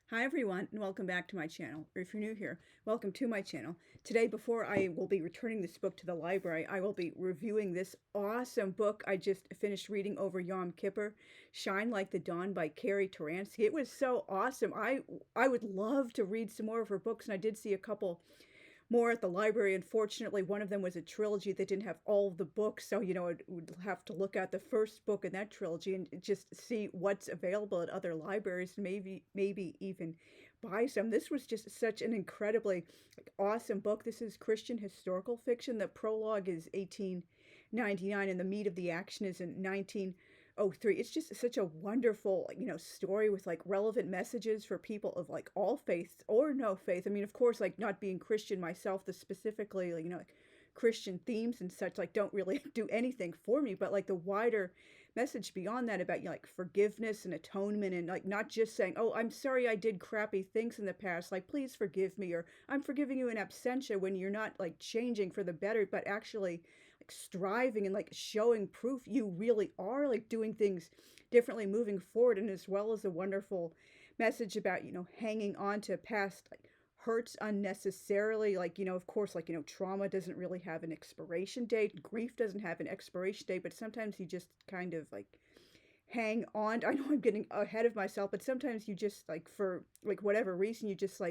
Hi everyone, and welcome back to my channel. Or if you're new here, welcome to my channel. Today, before I will be returning this book to the library, I will be reviewing this awesome book I just finished reading over Yom Kippur, Shine Like the Dawn by Carrie Turansky. It was so awesome. I would love to read some more of her books, and I did see a couple more at the library. Unfortunately, one of them was a trilogy that didn't have all of the books, so I would have to look at the first book in that trilogy and just see what's available at other libraries, maybe even buy some. This was just such an incredibly awesome book. This is Christian historical fiction. The prologue is 1899 and the meat of the action is in 1903. It's just such a wonderful, story with relevant messages for people of all faiths or no faith. I mean, of course, not being Christian myself, the specifically, Christian themes and such, don't really do anything for me, but the wider message beyond that about, forgiveness and atonement and not just saying, oh, I'm sorry I did crappy things in the past, please forgive me, or I'm forgiving you in absentia, when you're not changing for the better, but actually striving and showing proof you really are doing things differently moving forward. And as well as a wonderful message about hanging on to past hurts unnecessarily, of course, trauma doesn't really have an expiration date, grief doesn't have an expiration date, but sometimes you just kind of hang on. I know I'm getting ahead of myself, but sometimes you just for whatever reason you just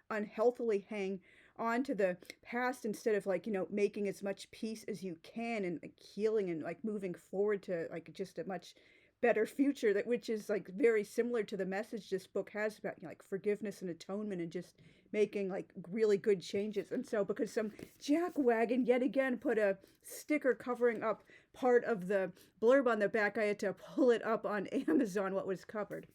unhealthily hang on to the past instead of making as much peace as you can and healing and moving forward to just a much better future, that which is very similar to the message this book has about forgiveness and atonement and just making really good changes. And so because some jackwagon yet again put a sticker covering up part of the blurb on the back, I had to pull it up on Amazon what was covered.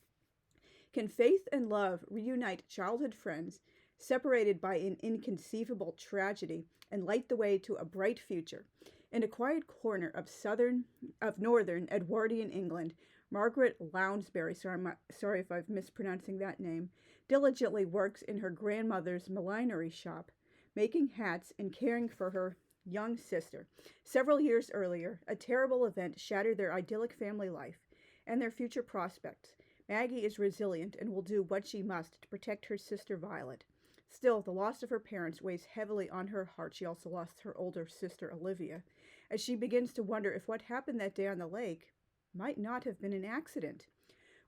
Can faith and love reunite childhood friends separated by an inconceivable tragedy and light the way to a bright future? In a quiet corner of northern Edwardian England, Margaret Lounsbury, sorry if I'm mispronouncing that name, diligently works in her grandmother's millinery shop, making hats and caring for her young sister. Several years earlier, a terrible event shattered their idyllic family life and their future prospects. Maggie is resilient and will do what she must to protect her sister Violet. Still, the loss of her parents weighs heavily on her heart. She also lost her older sister Olivia, as she begins to wonder if what happened that day on the lake might not have been an accident.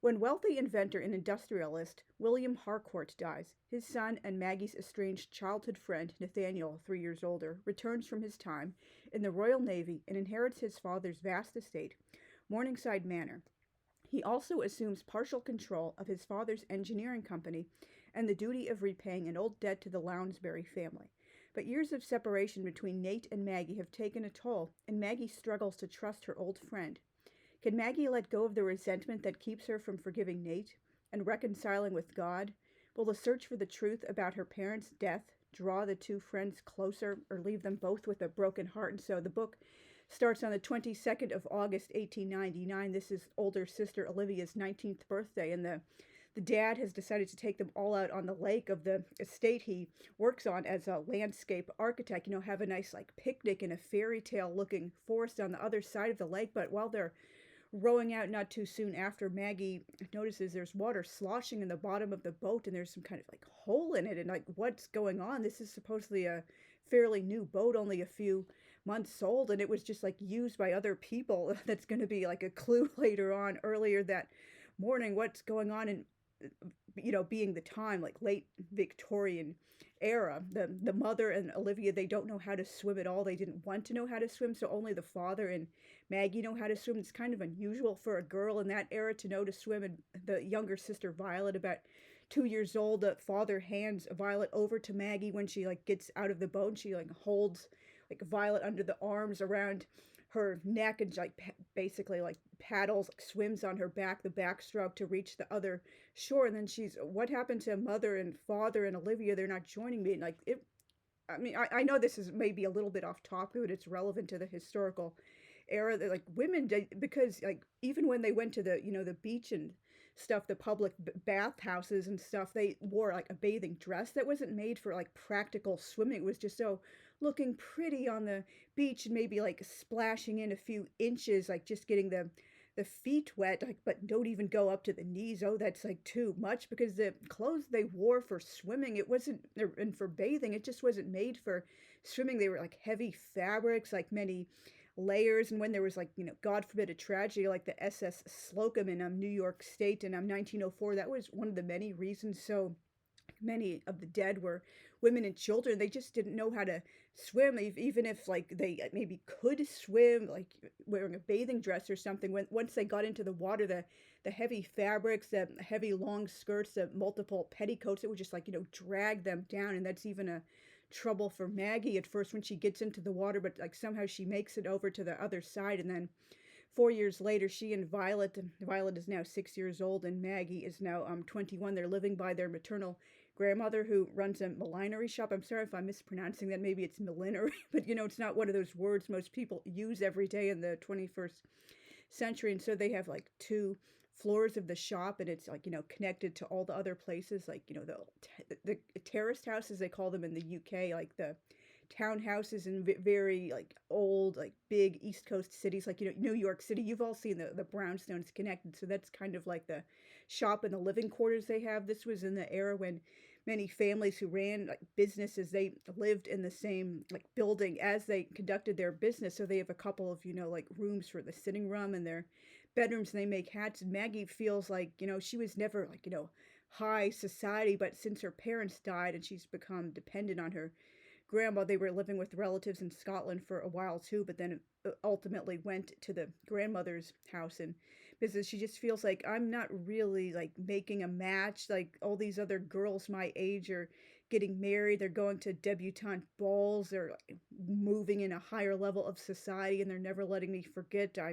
When wealthy inventor and industrialist William Harcourt dies, his son and Maggie's estranged childhood friend, Nathaniel, 3 years older, returns from his time in the Royal Navy and inherits his father's vast estate, Morningside Manor. He also assumes partial control of his father's engineering company and the duty of repaying an old debt to the Lounsbury family. But years of separation between Nate and Maggie have taken a toll, and Maggie struggles to trust her old friend. Can Maggie let go of the resentment that keeps her from forgiving Nate and reconciling with God? Will the search for the truth about her parents' death draw the two friends closer or leave them both with a broken heart? And so the book starts on the 22nd of August, 1899. This is older sister Olivia's 19th birthday, and the dad has decided to take them all out on the lake of the estate he works on as a landscape architect, have a nice picnic in a fairy tale looking forest on the other side of the lake. But while they're rowing out not too soon after, Maggie notices there's water sloshing in the bottom of the boat, and there's some kind of hole in it, and what's going on? This is supposedly a fairly new boat, only a few months old, and it was just used by other people. That's going to be a clue later on. Earlier that morning, what's going on? And being the time late Victorian era, the mother and Olivia, they don't know how to swim at all. They didn't want to know how to swim, so only the father and Maggie know how to swim. It's kind of unusual for a girl in that era to know to swim. And the younger sister Violet, about 2 years old, the father hands Violet over to Maggie when she gets out of the boat, and she holds Violet under the arms around her neck and basically paddles, swims on her back, the backstroke, to reach the other shore. And then what happened to mother and father and Olivia? They're not joining me. And I know this is maybe a little bit off topic, but it's relevant to the historical era. That women, because even when they went to the the beach and stuff, the public bathhouses and stuff, they wore a bathing dress that wasn't made for practical swimming. It was just so looking pretty on the beach and maybe splashing in a few inches, just getting the the feet wet, like, but don't even go up to the knees. Oh, that's like too much, because the clothes they wore for swimming, it wasn't, and for bathing, it just wasn't made for swimming. They were like heavy fabrics, like many layers. And when there was, like, God forbid, a tragedy like the SS Slocum in New York State in 1904, that was one of the many reasons so many of the dead were women and children. They just didn't know how to swim, even if, like, they maybe could swim, like wearing a bathing dress or something. When once they got into the water, the heavy fabrics, the heavy long skirts, the multiple petticoats, it would just, like, drag them down. And that's even a trouble for Maggie at first when she gets into the water, but like somehow she makes it over to the other side. And then 4 years later, she and Violet is now 6 years old, and Maggie is now 21. They're living by their maternal grandmother, who runs a millinery shop. I'm sorry if I'm mispronouncing that. Maybe it's millinery, but it's not one of those words most people use every day in the 21st century. And so they have like 2 floors of the shop, and it's, like, connected to all the other places, like, the terraced houses, they call them in the UK, like the townhouses in very, like, old, like, big East Coast cities, like, New York City. You've all seen the brownstones connected, so that's kind of like the shop and the living quarters they have. This was in the era when many families who ran, like, businesses, they lived in the same, like, building as they conducted their business. So they have a couple of, like, rooms for the sitting room and their bedrooms, and they make hats. And Maggie feels like, she was never, like, high society, but since her parents died and she's become dependent on her grandma, they were living with relatives in Scotland for a while too, but then ultimately went to the grandmother's house and business. She just feels like, I'm not really, like, making a match. Like, all these other girls my age are getting married, they're going to debutante balls, they're, like, moving in a higher level of society, and they're never letting me forget I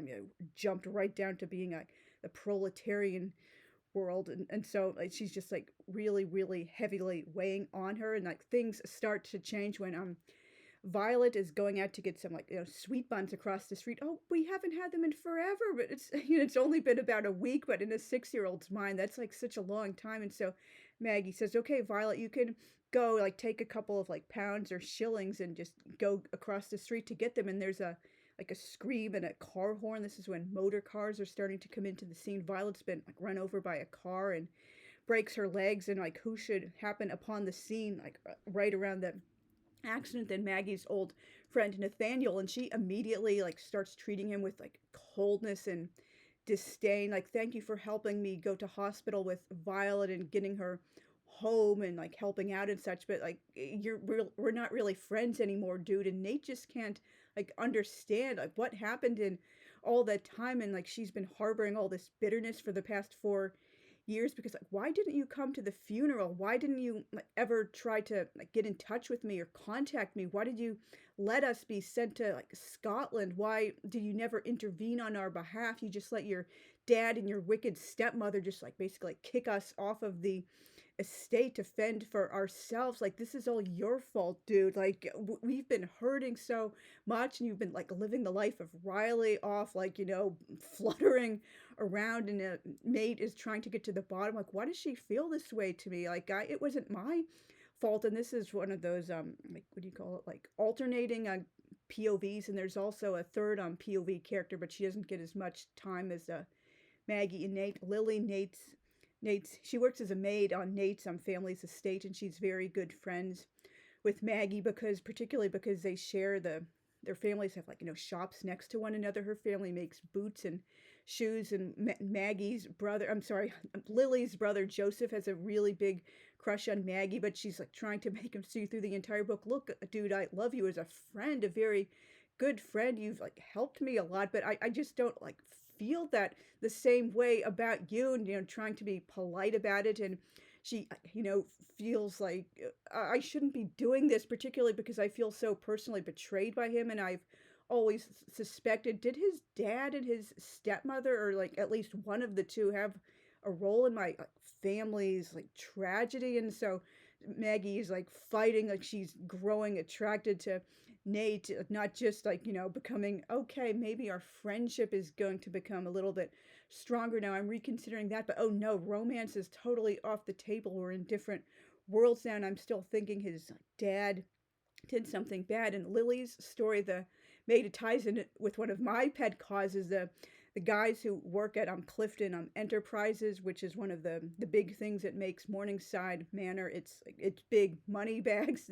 jumped right down to being the proletarian world. And so, like, she's just, like, really, really heavily weighing on her. And, like, things start to change when Violet is going out to get some, like, sweet buns across the street. Oh, we haven't had them in forever, but it's it's only been about a week. But in a 6-year-old's mind, that's, like, such a long time. And so Maggie says, okay, Violet, you can go, like, take a couple of, like, pounds or shillings and just go across the street to get them. And there's a scream and a car horn. This is when motor cars are starting to come into the scene. Violet's been, like, run over by a car and breaks her legs, and, like, who should happen upon the scene, like, right around the accident than Maggie's old friend Nathaniel. And she immediately, like, starts treating him with, like, coldness and disdain. Like, thank you for helping me go to hospital with Violet and getting her home and, like, helping out and such, but, like, we're not really friends anymore, dude. And Nate just can't, like, understand, like, what happened in all that time. And, like, she's been harboring all this bitterness for the past 4 years, because, like, why didn't you come to the funeral? Why didn't you, like, ever try to, like, get in touch with me or contact me? Why did you let us be sent to, like, Scotland? Why did you never intervene on our behalf? You just let your dad and your wicked stepmother just, like, basically, like, kick us off of the estate to fend for ourselves. Like, this is all your fault, dude. Like, we've been hurting so much, and you've been, like, living the life of Riley off, like, fluttering around, and Nate is trying to get to the bottom. Like, why does she feel this way to me? Like, it wasn't my fault. And this is one of those like, what do you call it, like, alternating POVs. And there's also a third POV character, but she doesn't get as much time as Maggie and Nate. Lily, she works as a maid on Nate's family's estate, and she's very good friends with Maggie, particularly because they share their families have, like, shops next to one another. Her family makes boots and shoes, and Lily's brother Joseph has a really big crush on Maggie, but she's, like, trying to make him see through the entire book. Look, dude, I love you as a friend, a very good friend. You've, like, helped me a lot, but I just don't, like, feel that the same way about you, and trying to be polite about it. And she feels like I shouldn't be doing this, particularly because I feel so personally betrayed by him. And I've always suspected, did his dad and his stepmother, or, like, at least one of the two, have a role in my, like, family's, like, tragedy? And so Maggie is, like, fighting, like, she's growing attracted to Nate, not just, like, becoming, okay, maybe our friendship is going to become a little bit stronger now, I'm reconsidering that. But oh no, romance is totally off the table. We're in different worlds now, and I'm still thinking his dad did something bad. And Lily's story, the maid, ties in with one of my pet causes, the the guys who work at Clifton Enterprises, which is one of the big things that makes Morningside Manor. It's big money bags.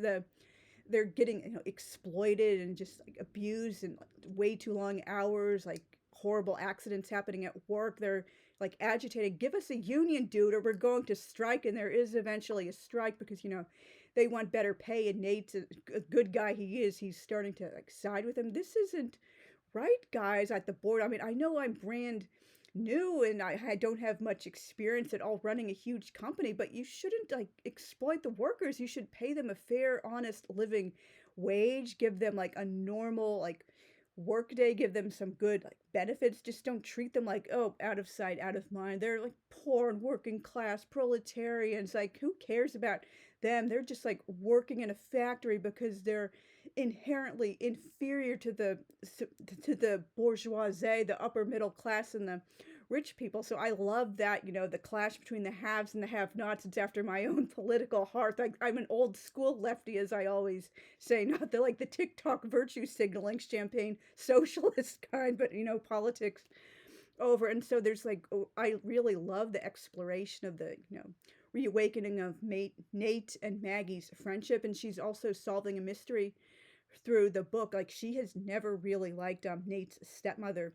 They're getting, exploited and just like abused, and like, way too long hours, like horrible accidents happening at work. They're like agitated. Give us a union, dude, or we're going to strike. And there is eventually a strike because they want better pay. And Nate's a good guy he is. He's starting to like side with him. This isn't right, guys, at the board. I mean, I know I'm brand new and I don't have much experience at all running a huge company, but you shouldn't like exploit the workers. You should pay them a fair, honest living wage, give them like a normal like work day, give them some good like benefits. Just don't treat them like, oh, out of sight, out of mind. They're like poor and working class proletarians. Like, who cares about them? They're just like working in a factory because they're inherently inferior to the bourgeoisie, the upper middle class, and the rich people. So I love that, the clash between the haves and the have-nots. It's after my own political heart. I'm an old school lefty, as I always say, not the TikTok virtue signaling champagne socialist kind, but politics over. And so there's I really love the exploration of the reawakening of Nate and Maggie's friendship, and she's also solving a mystery through the book. Like, she has never really liked Nate's stepmother,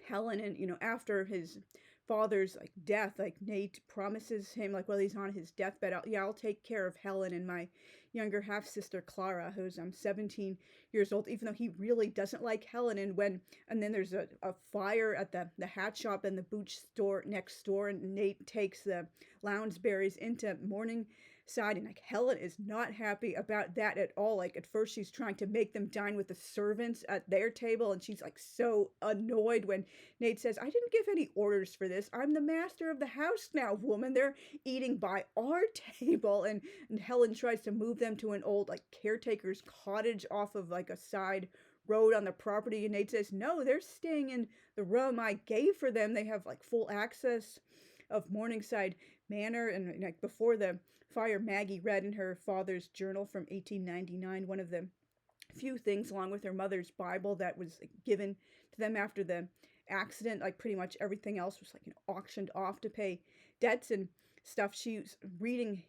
Helen, and after his father's death, Nate promises him while he's on his deathbed, I'll take care of Helen and my younger half sister Clara, who's 17 years old, even though he really doesn't like Helen. And then there's a fire at the hat shop and the boot store next door, and Nate takes the Lounsberries into Morningside, and Helen is not happy about that at all. At first she's trying to make them dine with the servants at their table, and she's so annoyed when Nate says, I didn't give any orders for this. I'm the master of the house now, woman. They're eating by our table. And Helen tries to move them to an old caretaker's cottage off of a side road on the property, and Nate says, no, they're staying in the room I gave for them. They have full access of Morningside Manor. And before the fire, Maggie read in her father's journal from 1899 one of the few things, along with her mother's Bible, that was given to them after the accident. Pretty much everything else was auctioned off to pay debts and stuff. She was reading.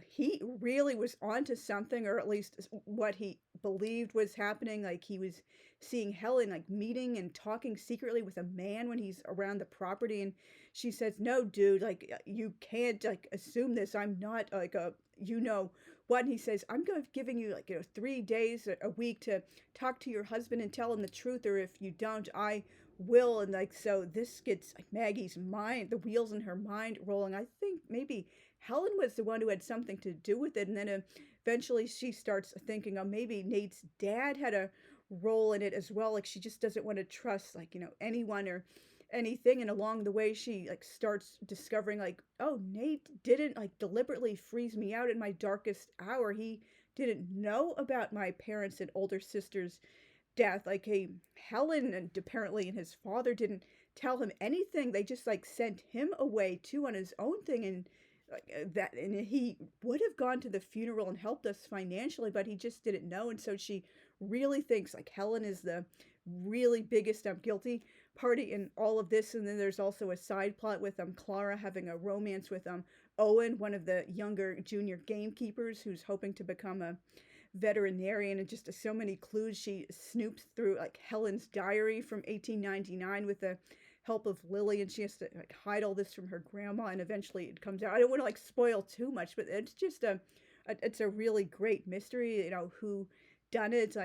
He really was onto something, or at least what he believed was happening. He was seeing Helen meeting and talking secretly with a man when he's around the property. And she says, no, dude, you can't assume this. I'm not a what. And he says, I'm giving you 3 days a week to talk to your husband and tell him the truth, or if you don't, I will. And so this gets Maggie's mind, the wheels in her mind rolling. I think maybe Helen was the one who had something to do with it. And then eventually she starts thinking, oh, maybe Nate's dad had a role in it as well. She just doesn't want to trust anyone or anything. And along the way she starts discovering oh, Nate didn't deliberately freeze me out in my darkest hour. He didn't know about my parents and older sister's death. Helen and apparently and his father didn't tell him anything. They just sent him away too on his own thing, and and he would have gone to the funeral and helped us financially, but he just didn't know. And so she really thinks Helen is the really biggest guilty party in all of this. And then there's also a side plot with Clara having a romance with Owen, one of the younger junior gamekeepers who's hoping to become a veterinarian. And just so many clues. She snoops through Helen's diary from 1899 with the help of Lily, and she has to hide all this from her grandma, and eventually it comes out. I don't want to spoil too much, but it's just it's a really great mystery. Who done it?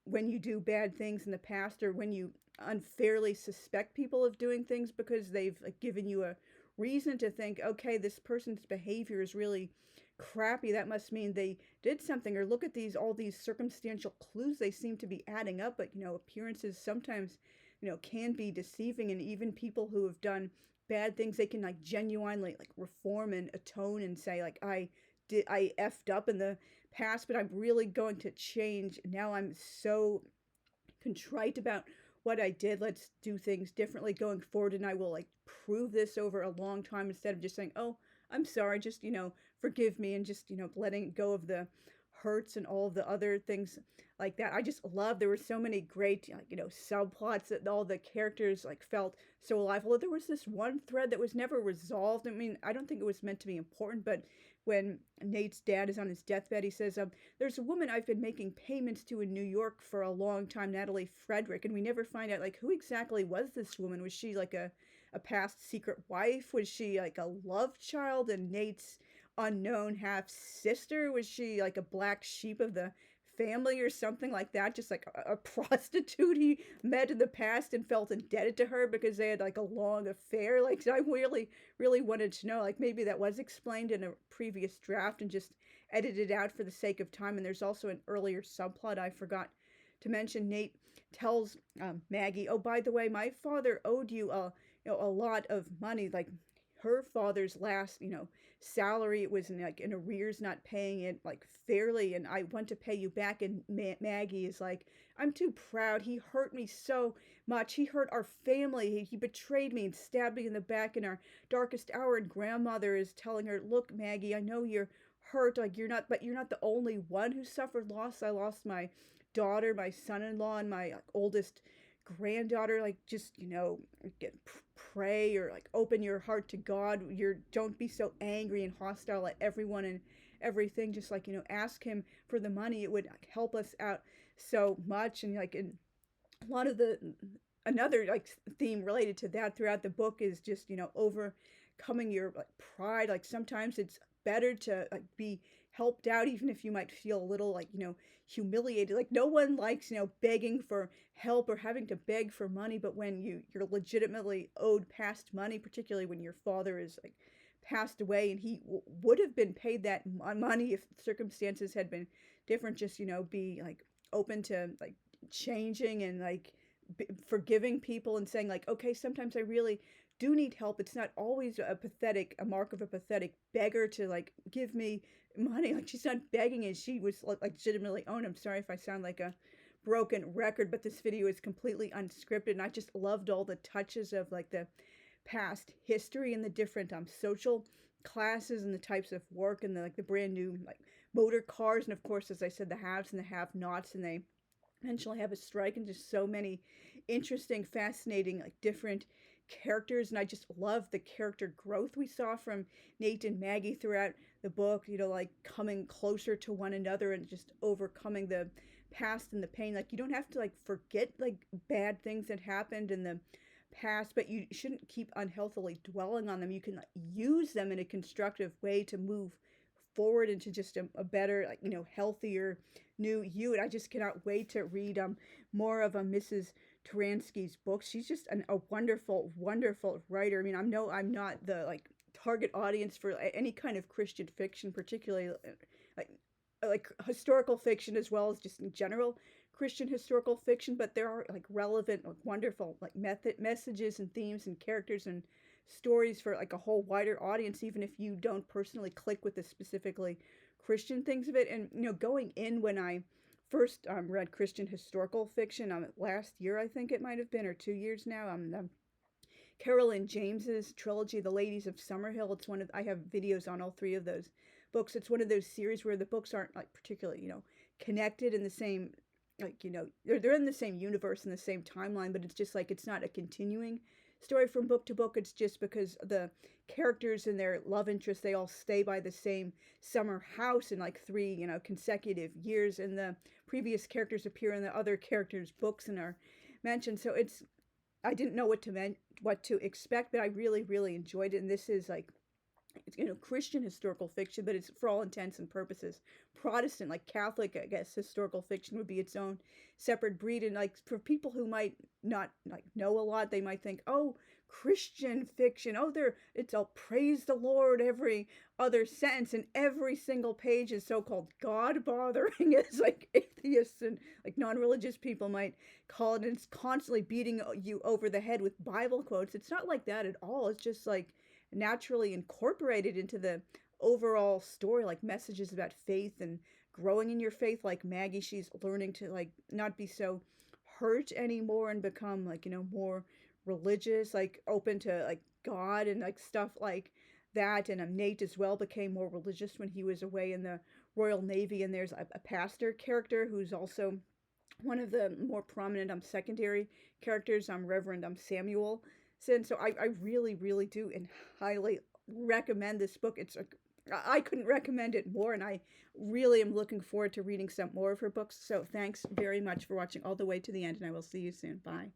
When you do bad things in the past, or when you unfairly suspect people of doing things because they've given you a reason to think, okay, this person's behavior is really crappy, that must mean they did something. Or look at all these circumstantial clues, they seem to be adding up. But appearances sometimes can be deceiving, and even people who have done bad things, they can genuinely reform and atone and say I effed up in the past, but I'm really going to change. Now I'm so contrite about what I did. Let's do things differently going forward, and I will prove this over a long time, instead of just saying, oh, I'm sorry, just forgive me, and just letting go of the hurts and all of the other things like that. I just love, there were so many great, like, subplots that all the characters like felt so alive. Although there was this one thread that was never resolved. I mean, I don't think it was meant to be important, but when Nate's dad is on his deathbed, he says, there's a woman I've been making payments to in New York for a long time, Natalie Frederick, and we never find out like who exactly was this woman. Was she like a past secret wife? Was she like a love child and Nate's unknown half sister? Was she like a black sheep of the family or something like that? Just like a prostitute he met in the past and felt indebted to her because they had like a long affair. Like, I really wanted to know, like, maybe that was explained in a previous draft and just edited out for the sake of time. And there's also an earlier subplot I forgot to mention. Nate tells Maggie, oh, by the way, my father owed you a lot of money. Like, her father's last, salary, it was in arrears, not paying it like fairly, and I want to pay you back. And Maggie is like, I'm too proud. He hurt me so much. He hurt our family. He betrayed me and stabbed me in the back in our darkest hour. And grandmother is telling her, look, Maggie, I know you're hurt, like but you're not the only one who suffered loss. I lost my daughter, my son-in-law, and my oldest granddaughter. Like, just pray, or like open your heart to God. Don't be so angry and hostile at everyone and everything. Just like, ask him for the money. It would help us out so much. And like, in a lot of another like theme related to that throughout the book is just overcoming your like pride. Like, sometimes it's better to like be helped out, even if you might feel a little like humiliated. Like, no one likes begging for help or having to beg for money, but when you're legitimately owed past money, particularly when your father is like passed away and he would have been paid that money if circumstances had been different, just be like open to like changing and like forgiving people and saying like, okay, sometimes I really do need help. It's not always a mark of a pathetic beggar to like give me money. Like, she's not begging, and she was like legitimately owned. I'm sorry if I sound like a broken record, but this video is completely unscripted, and I just loved all the touches of like the past history and the different social classes and the types of work and the brand new like motor cars, and of course, as I said, the haves and the have-nots, and they eventually have a strike, and just so many interesting, fascinating, like different characters. And I just love the character growth we saw from Nate and Maggie throughout the book, like coming closer to one another and just overcoming the past and the pain. Like, you don't have to like forget like bad things that happened in the past, but you shouldn't keep unhealthily dwelling on them. You can like use them in a constructive way to move forward into just a better, like, healthier new you. And I just cannot wait to read more of Mrs. Turansky's books. She's just a wonderful, wonderful writer. I mean, I'm not the like target audience for any kind of Christian fiction, particularly like historical fiction, as well as just in general Christian historical fiction. But there are like relevant, like, wonderful like messages and themes and characters and stories for like a whole wider audience, even if you don't personally click with the specifically Christian things of it. And going in, when I first read Christian historical fiction last year, I think it might have been, or 2 years now, Carolyn James's trilogy, The Ladies of Summerhill. It's I have videos on all three of those books. It's one of those series where the books aren't like particularly connected in the same, like, they're in the same universe in the same timeline, but it's just like, it's not a continuing story from book to book. It's just because the characters and their love interests, they all stay by the same summer house in like 3 consecutive years, and the previous characters appear in the other characters' books and are mentioned. So I didn't know what to expect, but I really enjoyed it. And this is like, it's Christian historical fiction, but it's for all intents and purposes Protestant, like Catholic, I guess, historical fiction would be its own separate breed. And like, for people who might not like know a lot, they might think, oh, Christian fiction, oh, it's all praise the Lord every other sentence, and every single page is so-called God bothering, as like atheists and like non-religious people might call it, and it's constantly beating you over the head with Bible quotes. It's not like that at all. It's just like naturally incorporated into the overall story, like messages about faith and growing in your faith. Like Maggie, she's learning to like not be so hurt anymore and become like more religious, like open to like God and like stuff like that, and Nate as well became more religious when he was away in the Royal Navy, and there's a pastor character who's also one of the more prominent secondary characters, Reverend Samuel. So I really, really do and highly recommend this book. I couldn't recommend it more, and I really am looking forward to reading some more of her books. So thanks very much for watching all the way to the end, and I will see you soon. Bye.